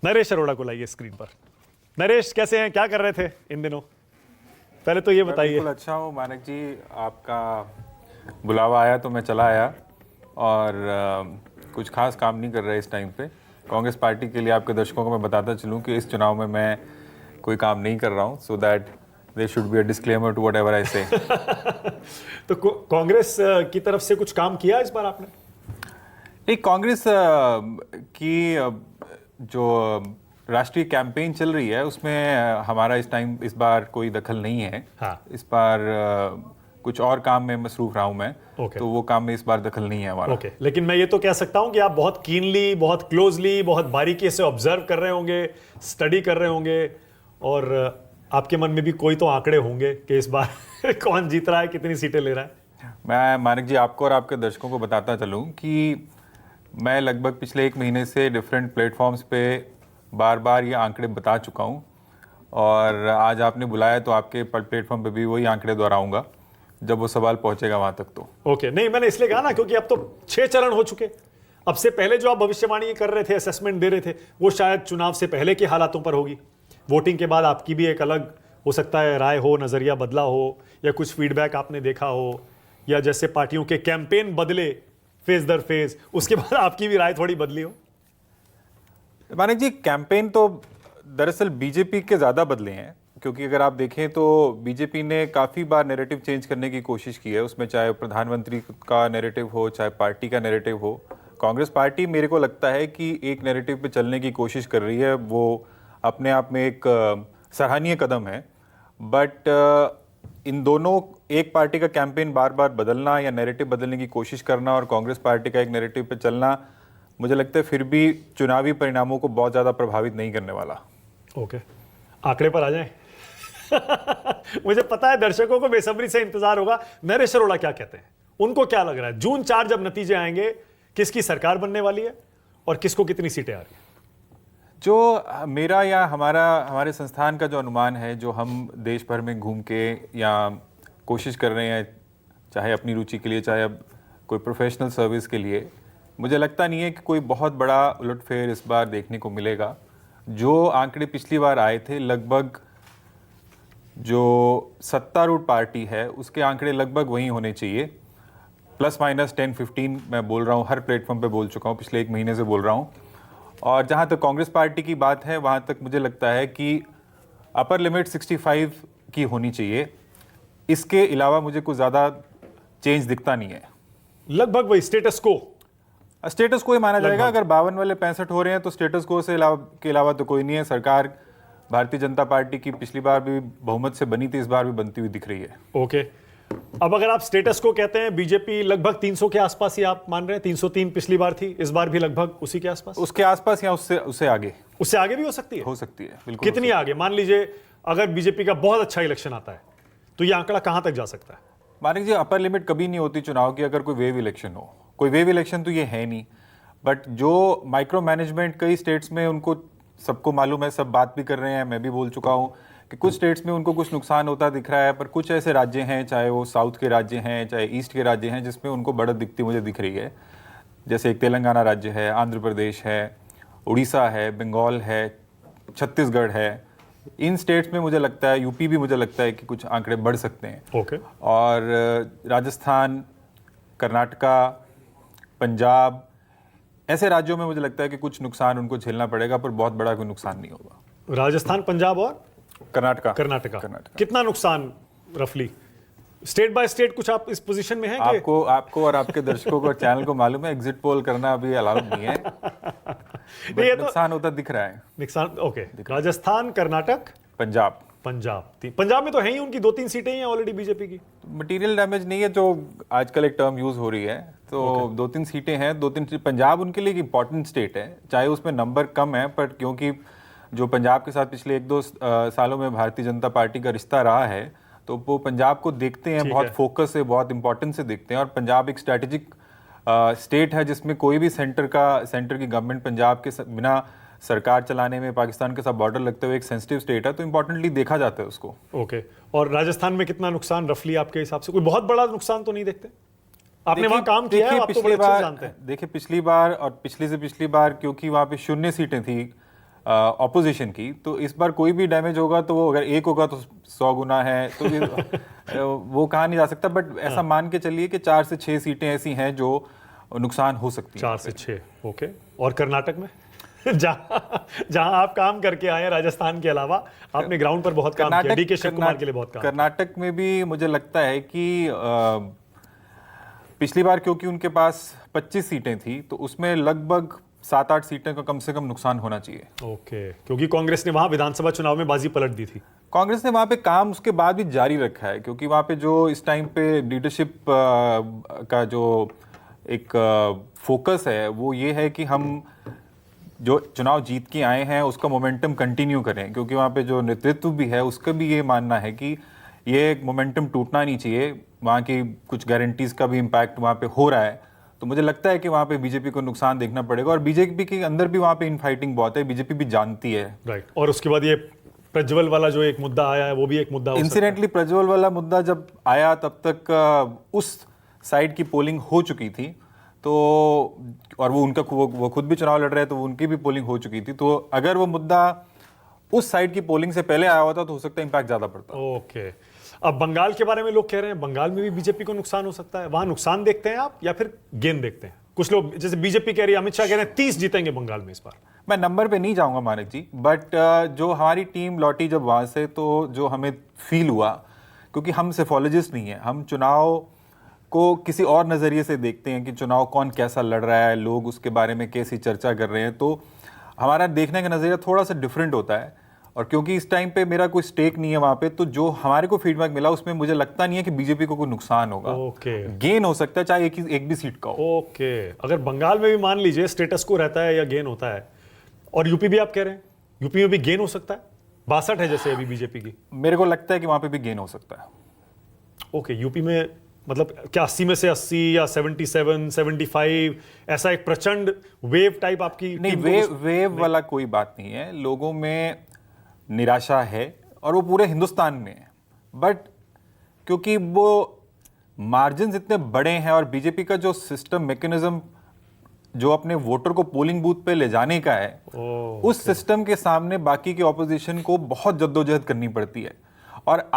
नरेश अरोड़ा को लाइए स्क्रीन पर। नरेश कैसे हैं, क्या कर रहे थे इन दिनों, पहले तो ये बताइए। बिल्कुल अच्छा हूँ मानक जी, आपका बुलावा आया तो मैं चला आया और कुछ खास काम नहीं कर रहे इस टाइम पे। कांग्रेस पार्टी के लिए आपके दर्शकों को मैं बताता चलूँ कि इस चुनाव में मैं कोई काम नहीं कर रहा हूँ, so that there should be a disclaimer to whatever I say. तो कांग्रेस की तरफ से कुछ काम किया इस बार आपने? एक कांग्रेस की जो राष्ट्रीय कैंपेन चल रही है उसमें हमारा इस बार कोई दखल नहीं है। हाँ। इस बार कुछ और काम में मसरूफ रहा हूं मैं। तो वो काम में इस बार दखल नहीं है हमारा। लेकिन मैं ये तो कह सकता हूं कि आप बहुत कीनली, बहुत क्लोजली, बहुत बारीकी से ऑब्जर्व कर रहे होंगे, स्टडी कर रहे होंगे, और आपके मन में भी कोई तो आंकड़े होंगे कि इस बार कौन जीत रहा है, कितनी सीटें ले रहा है। मैं मानिक जी आपको और आपके दर्शकों को बताता चलूं कि मैं लगभग पिछले 1 महीने से डिफरेंट प्लेटफॉर्म्स पे बार बार ये आंकड़े बता चुका हूं, और आज आपने बुलाया तो आपके प्लेटफॉर्म पे भी वही आंकड़े दोहराऊंगा जब वो सवाल पहुंचेगा वहां तक। तो नहीं, मैंने इसलिए कहा ना क्योंकि अब तो 6 चरण हो चुके। अब से पहले जो आप भविष्यवाणी कर रहे थे, असेसमेंट दे रहे थे, वो शायद चुनाव से पहले के हालातों पर होगी। वोटिंग के बाद आपकी भी एक अलग हो सकता है राय हो, नजरिया बदला हो, या कुछ फीडबैक आपने देखा हो, या जैसे पार्टियों के कैंपेन बदले फेज दर फेज, उसके बाद आपकी भी राय थोड़ी बदली हो। मानिक जी कैंपेन तो दरअसल बीजेपी के ज़्यादा बदले हैं, क्योंकि अगर आप देखें तो बीजेपी ने काफ़ी बार नैरेटिव चेंज करने की कोशिश की है। उसमें चाहे प्रधानमंत्री का नैरेटिव हो, चाहे पार्टी का नैरेटिव हो। कांग्रेस पार्टी मेरे को लगता है कि एक नैरेटिव पे चलने की कोशिश कर रही है, वो अपने आप में एक सराहनीय कदम है। बट इन दोनों, एक पार्टी का कैंपेन बार बार बदलना या नैरेटिव बदलने की कोशिश करना और कांग्रेस पार्टी का एक नैरेटिव पे चलना, मुझे लगता है फिर भी चुनावी परिणामों को बहुत ज़्यादा प्रभावित नहीं करने वाला। आंकड़े पर आ जाएं। मुझे पता है दर्शकों को बेसब्री से इंतजार होगा, नरेश अरोड़ा क्या कहते हैं, उनको क्या लग रहा है जून 4 जब नतीजे आएंगे, किसकी सरकार बनने वाली है और किसको कितनी सीटें आ रही है। जो मेरा या हमारे संस्थान का जो अनुमान है, जो हम देश भर में घूम के या कोशिश कर रहे हैं, चाहे अपनी रुचि के लिए, चाहे अब कोई प्रोफेशनल सर्विस के लिए, मुझे लगता नहीं है कि कोई बहुत बड़ा उलटफेर इस बार देखने को मिलेगा। जो आंकड़े पिछली बार आए थे, लगभग जो सत्तारूढ़ पार्टी है उसके आंकड़े लगभग वही होने चाहिए, प्लस माइनस 10-15 मैं बोल रहा हूँ, हर प्लेटफॉर्म पे बोल चुका हूँ, पिछले 1 महीने से बोल रहा हूँ। और जहाँ तक कांग्रेस पार्टी की बात है, वहाँ तक मुझे लगता है कि अपर लिमिट 65 की होनी चाहिए। इसके अलावा मुझे कुछ ज़्यादा चेंज दिखता नहीं है। लगभग वही स्टेटस को ही माना जाएगा। अगर 52 वाले 65 हो रहे हैं तो स्टेटस को के अलावा तो कोई नहीं है। सरकार भारतीय जनता पार्टी की पिछली बार भी बहुमत से बनी थी, इस बार भी बनती हुई दिख रही है। अब अगर आप स्टेटस को कहते हैं, बीजेपी लगभग 300 के आसपास ही आप मान रहे हैं, 303 पिछली बार थी, इस बार भी लगभग उसी के आसपास, उसके आसपास या उससे आगे, उससे आगे भी हो सकती है। बिल्कुल। कितनी आगे? मान लीजिए अगर बीजेपी का बहुत अच्छा इलेक्शन आता है तो ये आंकड़ा कहां तक जा सकता है? मानिक जी अपर लिमिट कभी नहीं होती चुनाव की अगर कोई वेव इलेक्शन हो। कोई वेव इलेक्शन तो ये है नहीं, बट जो माइक्रो मैनेजमेंट कई स्टेट्स में, उनको सबको मालूम है, सब बात भी कर रहे हैं, मैं भी बोल चुका हूँ कि कुछ स्टेट्स में उनको कुछ नुकसान होता दिख रहा है, पर कुछ ऐसे राज्य हैं, चाहे वो साउथ के राज्य हैं, चाहे ईस्ट के राज्य हैं, जिसमें उनको बढ़त दिखती मुझे दिख रही है। जैसे एक तेलंगाना राज्य है, आंध्र प्रदेश है, उड़ीसा है, बंगाल है, छत्तीसगढ़ है। इन स्टेट्स में मुझे लगता है, यूपी भी मुझे लगता है कि कुछ आंकड़े बढ़ सकते हैं। और राजस्थान, कर्नाटका, पंजाब, ऐसे राज्यों में मुझे लगता है कि कुछ नुकसान उनको झेलना पड़ेगा, पर बहुत बड़ा कोई नुकसान नहीं होगा। राजस्थान, पंजाब और कर्नाटका कितना नुकसान रफली, स्टेट बाय स्टेट कुछ आप इस पोजीशन में हैं कि आपको और आपके दर्शकों को चैनल को मालूम है एग्जिट पोल करना अभी अलाउड नहीं है। नुकसान होता दिख रहा है। नुकसान राजस्थान, कर्नाटक, पंजाब में तो है ही उनकी 2-3 सीटें ही ऑलरेडी बीजेपी की। मटेरियल डैमेज नहीं है, जो आजकल एक टर्म यूज हो रही है, तो 2-3 सीटें हैं। 2-3 पंजाब उनके लिए एक इंपॉर्टेंट स्टेट है, चाहे उसमें नंबर कम है, पर क्योंकि जो पंजाब के साथ पिछले 1-2 सालों में भारतीय जनता पार्टी का रिश्ता रहा है, तो वो पंजाब को देखते हैं, बहुत फोकस से, बहुत इंपॉर्टेंस से देखते हैं। और पंजाब एक स्ट्रैटेजिक स्टेट है जिसमें कोई भी सेंटर की गवर्नमेंट पंजाब के बिना सरकार चलाने में, पाकिस्तान के साथ बॉर्डर लगते हुए एक सेंसिटिव स्टेट है, तो इंपॉर्टेंटली देखा जाता है उसको। और राजस्थान में कितना नुकसान रफली आपके हिसाब से? कोई बहुत बड़ा नुकसान तो नहीं देखते? आपने वहां काम किया है, आप तो बड़े अच्छे से जानते हैं। देखिए पिछली बार और पिछली से पिछली बार, क्योंकि वहां पे 0 सीटें थी, ऑपोजिशन की, तो इस बार कोई भी डैमेज होगा तो वो अगर एक होगा तो 100 गुना है, तो वो कहा नहीं जा सकता। बट ऐसा मान के चलिए कि 4 से 6 सीटें ऐसी हैं जो नुकसान हो सकती है। 4 से 6, ओके। और कर्नाटक में जहां आप काम करके आए हैं, राजस्थान के अलावा आपने ग्राउंड पर बहुत काम किया, डीके शिव कुमार के लिए बहुत काम। कर्नाटक में भी मुझे लगता है कि पिछली बार क्योंकि उनके पास 25 सीटें थी, तो उसमें लगभग 7-8 सीटें का कम से कम नुकसान होना चाहिए। ओके, क्योंकि कांग्रेस ने वहां विधानसभा चुनाव में बाजी पलट दी थी। कांग्रेस ने वहां पे काम उसके बाद भी जारी रखा है, क्योंकि वहां पे जो इस टाइम पे लीडरशिप का जो एक फोकस है वो ये है कि हम जो चुनाव जीत के आए हैं उसका मोमेंटम कंटिन्यू करें, क्योंकि वहाँ पे जो नेतृत्व भी है उसका भी ये मानना है कि ये मोमेंटम टूटना नहीं चाहिए। वहाँ की कुछ गारंटीज का भी इम्पैक्ट वहाँ पे हो रहा है, तो मुझे लगता है कि वहाँ पे बीजेपी को नुकसान देखना पड़ेगा। और बीजेपी के अंदर भी वहाँ पे इनफाइटिंग बहुत है, बीजेपी भी जानती है। राइट। और उसके बाद ये प्रज्वल वाला जो एक मुद्दा आया है वो भी एक मुद्दा हो सकता है। इंसिडेंटली प्रज्वल वाला मुद्दा जब आया तब तक उस साइड की पोलिंग हो चुकी थी, तो और वो खुद भी चुनाव लड़ रहे हैं, तो उनकी भी पोलिंग हो चुकी थी। तो अगर वो मुद्दा उस साइड की पोलिंग से पहले आया होता तो हो सकता है इम्पैक्ट ज्यादा पड़ता। ओके। अब बंगाल के बारे में लोग कह रहे हैं बंगाल में भी बीजेपी को नुकसान हो सकता है, वहां नुकसान देखते हैं आप या फिर गेन देखते हैं? कुछ लोग जैसे बीजेपी कह रही है, अमित शाह कह रहे हैं 30 जीतेंगे बंगाल में इस बार। मैं नंबर पे नहीं जाऊंगा मानिक जी, बट जो हमारी टीम लौटी जब वहां से, तो जो हमें फील हुआ, क्योंकि हम सेफोलॉजिस्ट नहीं है, हम चुनाव को किसी और नज़रिए से देखते हैं कि चुनाव कौन कैसा लड़ रहा है, लोग उसके बारे में कैसी चर्चा कर रहे हैं, तो हमारा देखने का नज़रिया थोड़ा सा डिफरेंट होता है। और क्योंकि इस टाइम पे मेरा कोई स्टेक नहीं है वहाँ पे, तो जो हमारे को फीडबैक मिला उसमें मुझे लगता नहीं है कि बीजेपी को कोई नुकसान होगा। ओके। गेन हो सकता है, चाहे एक भी सीट का हो। ओके। अगर बंगाल में भी मान लीजिए स्टेटस को रहता है या गेन होता है, और यूपी भी आप कह रहे हैं यूपी में भी गेन हो सकता है, 62 है जैसे अभी बीजेपी की, मेरे को लगता है कि वहाँ पे भी गेन हो सकता है। ओके। यूपी में मतलब क्या 80 में से 80 या 77, 75 ऐसा एक प्रचंड वेव टाइप आपकी नहीं, टीम को वेव वाला कोई बात नहीं है। लोगों में निराशा है और वो पूरे हिंदुस्तान में है, बट क्योंकि वो मार्जिन इतने बड़े हैं और बीजेपी का जो सिस्टम मैकेनिज्म जो अपने वोटर को पोलिंग बूथ पे ले जाने का है, उस सिस्टम के सामने बाकी के ऑपोजिशन को बहुत जद्दोजहद करनी पड़ती है। और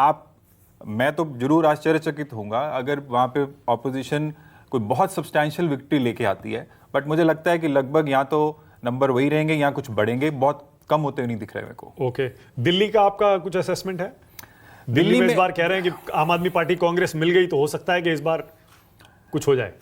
मैं तो जरूर आश्चर्यचकित होऊंगा अगर वहाँ पे ऑपोजिशन कोई बहुत सब्सटैंशियल विक्ट्री लेके आती है, बट मुझे लगता है कि लगभग या तो नंबर वही रहेंगे या कुछ बढ़ेंगे, बहुत कम होते हुए नहीं दिख रहे मेरे को। ओके। दिल्ली का आपका कुछ असेसमेंट है? दिल्ली में इस बार कह रहे हैं कि आम आदमी पार्टी कांग्रेस मिल गई तो हो सकता है कि इस बार कुछ हो जाए।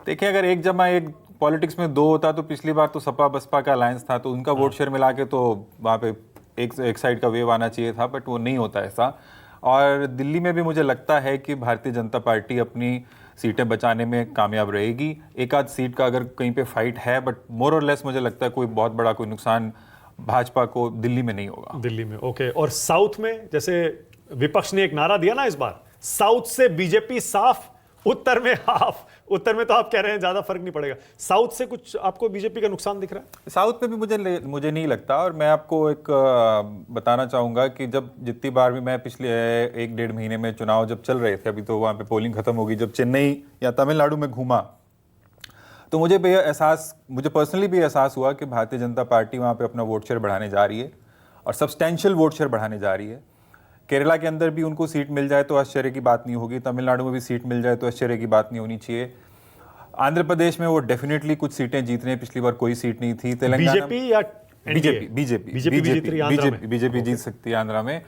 देखिए, अगर 1 पॉलिटिक्स में 2 होता तो पिछली बार तो सपा बसपा का अलायंस था, तो उनका वोट शेयर मिला के तो वहाँ पे एक साइड का वेव आना चाहिए था, बट वो नहीं होता ऐसा। और दिल्ली में भी मुझे लगता है कि भारतीय जनता पार्टी अपनी सीटें बचाने में कामयाब रहेगी। एक आध सीट का अगर कहीं पे फाइट है, बट मोर और लेस मुझे लगता है कोई बहुत बड़ा कोई नुकसान भाजपा को दिल्ली में नहीं होगा। दिल्ली में, ओके। और साउथ में जैसे विपक्ष ने एक नारा दिया ना इस बार, साउथ से बीजेपी साफ, उत्तर में हाफ। उत्तर में तो आप कह रहे हैं ज्यादा फर्क नहीं पड़ेगा, साउथ से कुछ आपको बीजेपी का नुकसान दिख रहा है? साउथ में भी मुझे नहीं लगता। और मैं आपको एक बताना चाहूंगा कि जब जितनी बार भी मैं पिछले 1-1.5 महीने में चुनाव जब चल रहे थे, अभी तो वहाँ पे पोलिंग खत्म होगी, जब चेन्नई या तमिलनाडु में घूमा, तो मुझे पर्सनली भी एहसास हुआ कि भारतीय जनता पार्टी वहाँ पे अपना वोट शेयर बढ़ाने जा रही है और सब्सटैंशियल वोट शेयर बढ़ाने जा रही है। केरला के अंदर भी उनको सीट मिल जाए तो आश्चर्य की बात नहीं होगी, तमिलनाडु में भी सीट मिल जाए तो आश्चर्य की बात नहीं होनी चाहिए। आंध्र प्रदेश में वो डेफिनेटली कुछ सीटें जीत रहे हैं, पिछली बार कोई सीट नहीं थी। तेलंगाना बीजेपी या बीजेपी जीत सकती है आंध्रा में।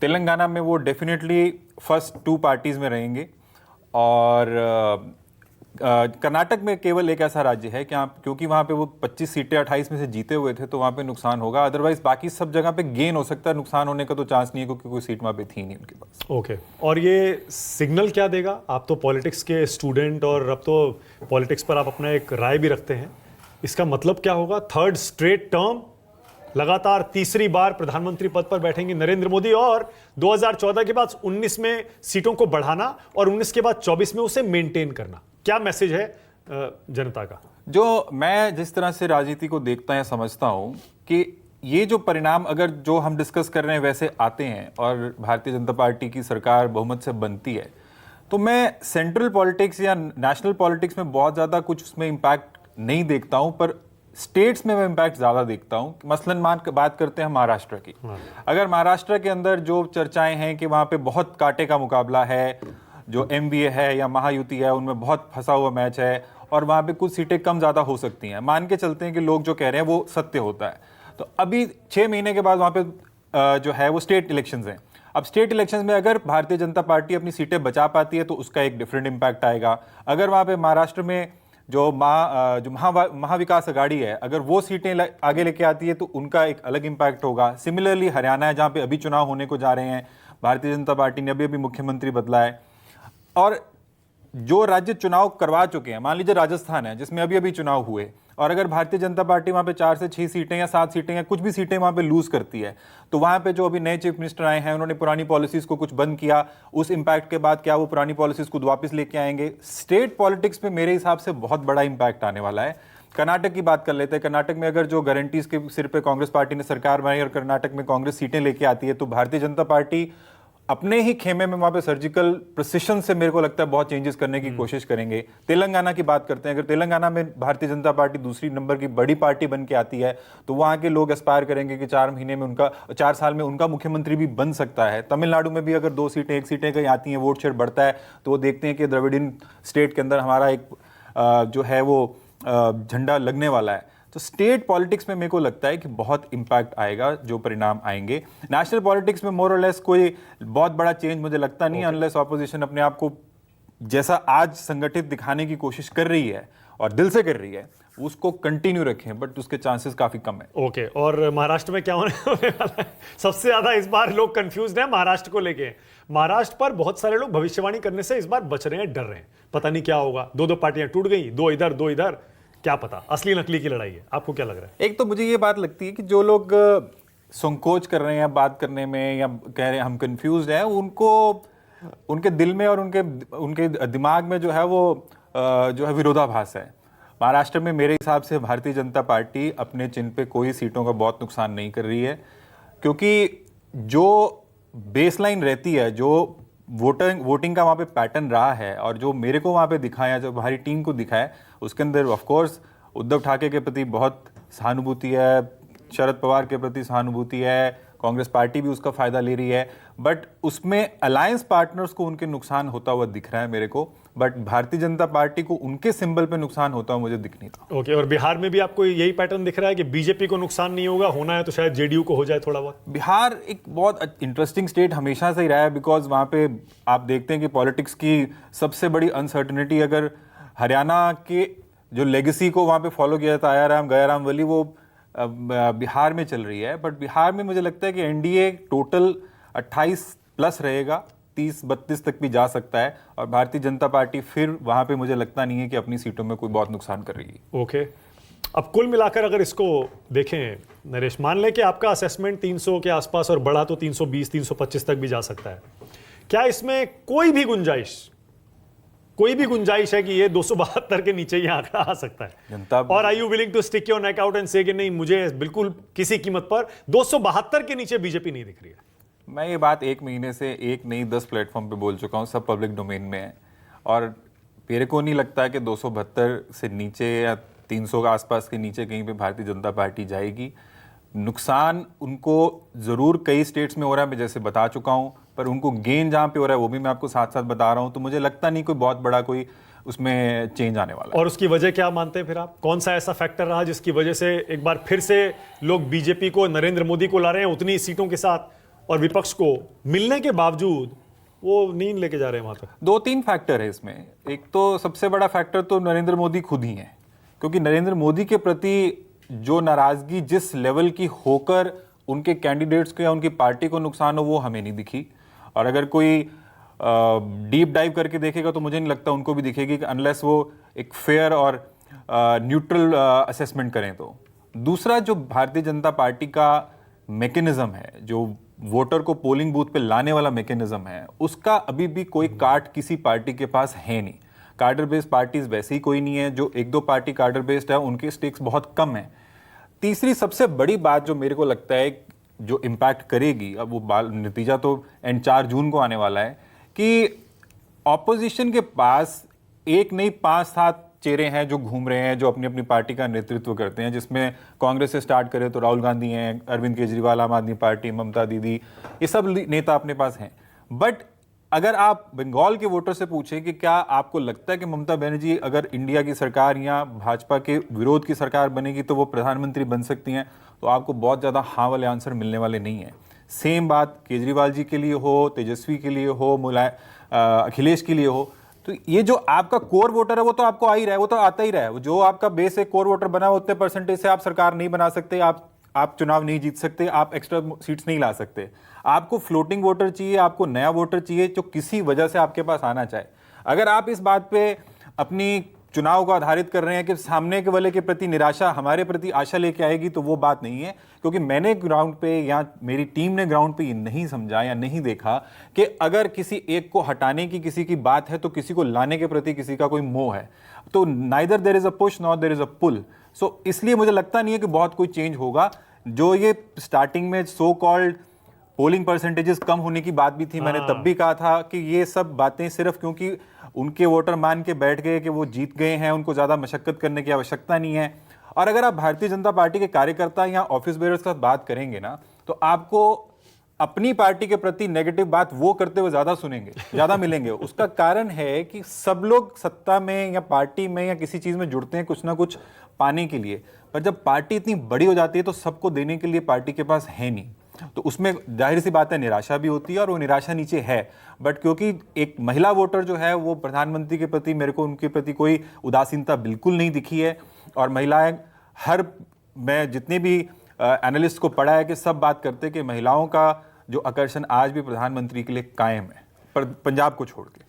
तेलंगाना में वो डेफिनेटली फर्स्ट 2 पार्टीज में रहेंगे। और कर्नाटक में केवल एक ऐसा राज्य है क्योंकि वहाँ पे वो 25 सीटें 28 में से जीते हुए थे, तो वहाँ पे नुकसान होगा। अदरवाइज बाकी सब जगह पे गेन हो सकता है, नुकसान होने का तो चांस नहीं है, क्योंकि कोई सीट वहाँ पे थी नहीं उनके पास। ओके। और ये सिग्नल क्या देगा? आप तो पॉलिटिक्स के स्टूडेंट और अब तो पॉलिटिक्स पर आप अपना एक राय भी रखते हैं, इसका मतलब क्या होगा? 3rd स्ट्रेट टर्म, लगातार तीसरी बार प्रधानमंत्री पद पर बैठेंगे नरेंद्र मोदी, और 2014 के बाद 19 में सीटों को बढ़ाना और 19 के बाद 24 में उसे मेंटेन करना। क्या मैसेज है जनता का? जो मैं जिस तरह से राजनीति को देखता है, समझता हूं कि ये जो परिणाम अगर जो हम डिस्कस कर रहे हैं वैसे आते हैं और भारतीय जनता पार्टी की सरकार बहुमत से बनती है, तो मैं सेंट्रल पॉलिटिक्स या नेशनल पॉलिटिक्स में बहुत ज़्यादा कुछ उसमें इम्पैक्ट नहीं देखता हूं। पर स्टेट्स में मैं इम्पैक्ट ज्यादा देखता हूँ। मसलन बात करते हैं महाराष्ट्र की। अगर महाराष्ट्र के अंदर जो चर्चाएं हैं कि वहां पे बहुत कांटे का मुकाबला है, जो एमवीए है या महायुति है उनमें बहुत फंसा हुआ मैच है और वहां पे कुछ सीटें कम ज्यादा हो सकती हैं, मान के चलते हैं कि लोग जो कह रहे हैं वो सत्य होता है, तो अभी 6 महीने के बाद वहां पे जो है वो स्टेट इलेक्शंस हैं। अब स्टेट इलेक्शंस में अगर भारतीय जनता पार्टी अपनी सीटें बचा पाती है तो उसका एक डिफरेंट इम्पैक्ट आएगा। अगर वहां पे महाराष्ट्र में जो महाविकास अघाड़ी है अगर वो सीटें आगे लेके आती है तो उनका एक अलग इम्पैक्ट होगा। सिमिलरली हरियाणा है जहां पे अभी चुनाव होने को जा रहे हैं, भारतीय जनता पार्टी ने अभी मुख्यमंत्री बदला है, और जो राज्य चुनाव करवा चुके हैं, मान लीजिए राजस्थान है जिसमें अभी अभी चुनाव हुए, और अगर भारतीय जनता पार्टी वहां पे 4 से 6 सीटें या 7 सीटें या कुछ भी सीटें वहां पे लूज करती है, तो वहां पे जो अभी नए चीफ मिनिस्टर आए हैं उन्होंने पुरानी पॉलिसीज को कुछ बंद किया, उस इंपैक्ट के बाद क्या वो पुरानी पॉलिसीज को वापस लेके आएंगे? स्टेट पॉलिटिक्स में मेरे हिसाब से बहुत बड़ा इंपैक्ट आने वाला है। कर्नाटक की बात कर लेते हैं। कर्नाटक में अगर जो गारंटीज के सिर पे कांग्रेस पार्टी ने सरकार बनाई और कर्नाटक में कांग्रेस सीटें लेके आती है तो भारतीय जनता पार्टी अपने ही खेमे में वहां पे सर्जिकल प्रिसिशन से मेरे को लगता है बहुत चेंजेस करने की कोशिश करेंगे। तेलंगाना की बात करते हैं, अगर तेलंगाना में भारतीय जनता पार्टी दूसरी नंबर की बड़ी पार्टी बन के आती है तो वहां के लोग एस्पायर करेंगे कि 4 साल में उनका मुख्यमंत्री भी बन सकता है। तमिलनाडु में भी अगर 2 सीटें 1 सीटें कहीं आती हैं, वोट शेयर बढ़ता है, तो वो देखते हैं कि द्रविडियन स्टेट के अंदर हमारा एक जो है वो झंडा लगने वाला है। तो स्टेट पॉलिटिक्स में मेरे को लगता है कि बहुत इंपैक्ट आएगा, जो परिणाम आएंगे। नेशनल पॉलिटिक्स में मोर और लेस कोई बहुत बड़ा चेंज मुझे लगता नहीं, अनलेस ऑपोजिशन अपने आप को जैसा आज संगठित दिखाने की कोशिश कर रही है और दिल से कर रही है उसको कंटिन्यू रखें, बट उसके चांसेस काफी कम है। ओके, और महाराष्ट्र में क्या होने वाला है? सबसे ज्यादा इस बार लोग कंफ्यूज हैं महाराष्ट्र को लेके। महाराष्ट्र पर बहुत सारे लोग भविष्यवाणी करने से इस बार बच रहे हैं, डर रहे हैं, पता नहीं क्या होगा। 2 पार्टियां टूट गई, 2 इधर 2 इधर, क्या पता असली नकली की लड़ाई है। आपको क्या लग रहा है? एक तो मुझे ये बात लगती है कि जो लोग संकोच कर रहे हैं बात करने में या कह रहे हैं हम कंफ्यूज हैं, उनको उनके दिल में और उनके दिमाग में जो है वो जो है विरोधाभास है। महाराष्ट्र में मेरे हिसाब से भारतीय जनता पार्टी अपने चिन्ह पे कोई सीटों का बहुत नुकसान नहीं कर रही है, क्योंकि जो बेसलाइन रहती है, जो वोटिंग का वहाँ पे पैटर्न रहा है और जो मेरे को वहाँ पे दिखाया, जो हमारी टीम को दिखाया, उसके अंदर ऑफ कोर्स उद्धव ठाकरे के प्रति बहुत सहानुभूति है, शरद पवार के प्रति सहानुभूति है, कांग्रेस पार्टी भी उसका फायदा ले रही है, बट उसमें अलायंस पार्टनर्स को उनके नुकसान होता हुआ दिख रहा है मेरे को, बट भारतीय जनता पार्टी को उनके सिंबल पे नुकसान होता हुआ मुझे दिख नहीं रहा। ओके, और बिहार में भी आपको यही पैटर्न दिख रहा है कि बीजेपी को नुकसान नहीं होगा, होना है तो शायद जेडीयू को हो जाए थोड़ा बहुत? बिहार एक बहुत इंटरेस्टिंग स्टेट हमेशा से ही रहा है, बिकॉज वहाँ पे आप देखते हैं कि पॉलिटिक्स की सबसे बड़ी अनसर्टनिटी अगर हरियाणा के जो लेगेसी को वहाँ पे फॉलो किया जाता है, आया राम गया राम वाली, वो बिहार में चल रही है। बट बिहार में मुझे लगता है कि एनडीए टोटल 28 प्लस रहेगा, 30-32 तक भी जा सकता है, और भारतीय जनता पार्टी फिर वहां पे मुझे लगता नहीं है कि अपनी सीटों में कोई बहुत नुकसान कर रही है। ओके, अब कुल मिलाकर अगर इसको देखें नरेश, मान लें कि आपका असेसमेंट 300 के आसपास और बढ़ा तो 320-325 तक भी जा सकता है, क्या इसमें कोई भी गुंजाइश है कि ये 272 के नीचे ही आंकड़ा आ सकता है? जनता और are you willing to stick your neck out and say कि नहीं, मुझे बिल्कुल किसी कीमत पर 272 के नीचे बीजेपी नहीं दिख रही है? मैं ये बात 1 महीने से 1 नहीं 10 प्लेटफॉर्म पे बोल चुका हूँ, सब पब्लिक डोमेन में है, और मेरे को नहीं लगता है कि 272 से नीचे या 300 के आसपास के नीचे कहीं पे भारतीय जनता पार्टी जाएगी। नुकसान उनको जरूर कई स्टेट्स में हो रहा है, मैं जैसे बता चुका हूँ, पर उनको गेन जहाँ पे हो रहा है वो भी मैं आपको साथ साथ बता रहा हूँ। तो मुझे लगता नहीं कोई बहुत बड़ा कोई उसमें चेंज आने वाला है। और उसकी वजह क्या मानते हैं फिर आप? कौन सा ऐसा फैक्टर रहा जिसकी वजह से एक बार फिर से लोग बीजेपी को, नरेंद्र मोदी को ला रहे हैं उतनी सीटों के साथ, और विपक्ष को मिलने के बावजूद वो नींद लेके जा रहे हैं वहां तक? 2-3 फैक्टर है इसमें। एक तो सबसे बड़ा फैक्टर तो नरेंद्र मोदी खुद ही है, क्योंकि नरेंद्र मोदी के प्रति जो नाराजगी जिस लेवल की होकर उनके कैंडिडेट्स को या उनकी पार्टी को नुकसान हो वो हमें नहीं दिखी, और अगर कोई डीप डाइव करके देखेगा तो मुझे नहीं लगता उनको भी दिखेगी, अनलेस वो एक फेयर और न्यूट्रल असेसमेंट करें। तो दूसरा जो भारतीय जनता पार्टी का मैकेनिज्म है, जो वोटर को पोलिंग बूथ पे लाने वाला मैकेनिज्म है, उसका अभी भी कोई कार्ड किसी पार्टी के पास है नहीं। कार्डर बेस्ड पार्टीज वैसे ही कोई नहीं है। जो 1-2 पार्टी कार्डर बेस्ड है उनके स्टेक्स बहुत कम है। तीसरी सबसे बड़ी बात जो मेरे को लगता है जो इम्पैक्ट करेगी, अब वो नतीजा तो एंड 4 जून को आने वाला है, कि ऑपोजिशन के पास 1 नहीं 5-7 चेहरे हैं जो घूम रहे हैं, जो अपनी अपनी पार्टी का नेतृत्व करते हैं, जिसमें कांग्रेस से स्टार्ट करें तो राहुल गांधी हैं, अरविंद केजरीवाल आम आदमी पार्टी, ममता दीदी, ये सब नेता अपने पास हैं। बट अगर आप बंगाल के वोटर से पूछें कि क्या आपको लगता है कि ममता बनर्जी अगर इंडिया की सरकार या भाजपा के विरोध की सरकार बनेगी तो वो प्रधानमंत्री बन सकती हैं, तो आपको बहुत ज़्यादा हाँ वाले आंसर मिलने वाले नहीं हैं। सेम बात केजरीवाल जी के लिए हो, तेजस्वी के लिए हो, अखिलेश के लिए हो, तो ये जो आपका कोर वोटर है वो तो आपको आ ही रहा है, वो तो आता ही रहा है। जो आपका बेस एक कोर वोटर बना है उतने परसेंटेज से आप सरकार नहीं बना सकते, आप चुनाव नहीं जीत सकते, आप एक्स्ट्रा सीट्स नहीं ला सकते। आपको फ्लोटिंग वोटर चाहिए, आपको नया वोटर चाहिए जो किसी वजह से आपके पास आना चाहे। अगर आप इस बात पे अपनी चुनाव को आधारित कर रहे हैं कि सामने के वाले के प्रति निराशा हमारे प्रति आशा लेके आएगी, तो वो बात नहीं है। क्योंकि मैंने ग्राउंड पे या मेरी टीम ने ग्राउंड पे ये नहीं समझा या नहीं देखा कि अगर किसी एक को हटाने की किसी की बात है तो किसी को लाने के प्रति किसी का कोई मोह है। तो neither there is a push not there is a pull. So इसलिए मुझे लगता नहीं है कि बहुत कोई चेंज होगा। जो ये स्टार्टिंग में सो कॉल्ड पोलिंग परसेंटेजेस कम होने की बात भी थी, मैंने तब भी कहा था कि ये सब बातें सिर्फ क्योंकि उनके वोटर मान के बैठ गए कि वो जीत गए हैं, उनको ज़्यादा मशक्कत करने की आवश्यकता नहीं है। और अगर आप भारतीय जनता पार्टी के कार्यकर्ता या ऑफिस बेयर्स के साथ बात करेंगे ना, तो आपको अपनी पार्टी के प्रति नेगेटिव बात वो करते हुए ज़्यादा सुनेंगे, ज़्यादा मिलेंगे। उसका कारण है कि सब लोग सत्ता में या पार्टी में या किसी चीज़ में जुड़ते हैं कुछ ना कुछ पाने के लिए, पर जब पार्टी इतनी बड़ी हो जाती है तो सबको देने के लिए पार्टी के पास है नहीं, तो उसमें जाहिर सी बात है निराशा भी होती है, और वो निराशा नीचे है। बट क्योंकि एक महिला वोटर जो है वो प्रधानमंत्री के प्रति, मेरे को उनके प्रति कोई उदासीनता बिल्कुल नहीं दिखी है। और महिलाएं मैं जितने भी एनालिस्ट को पढ़ा है कि सब बात करते कि महिलाओं का जो आकर्षण आज भी प्रधानमंत्री के लिए कायम है, पर पंजाब को छोड़ के।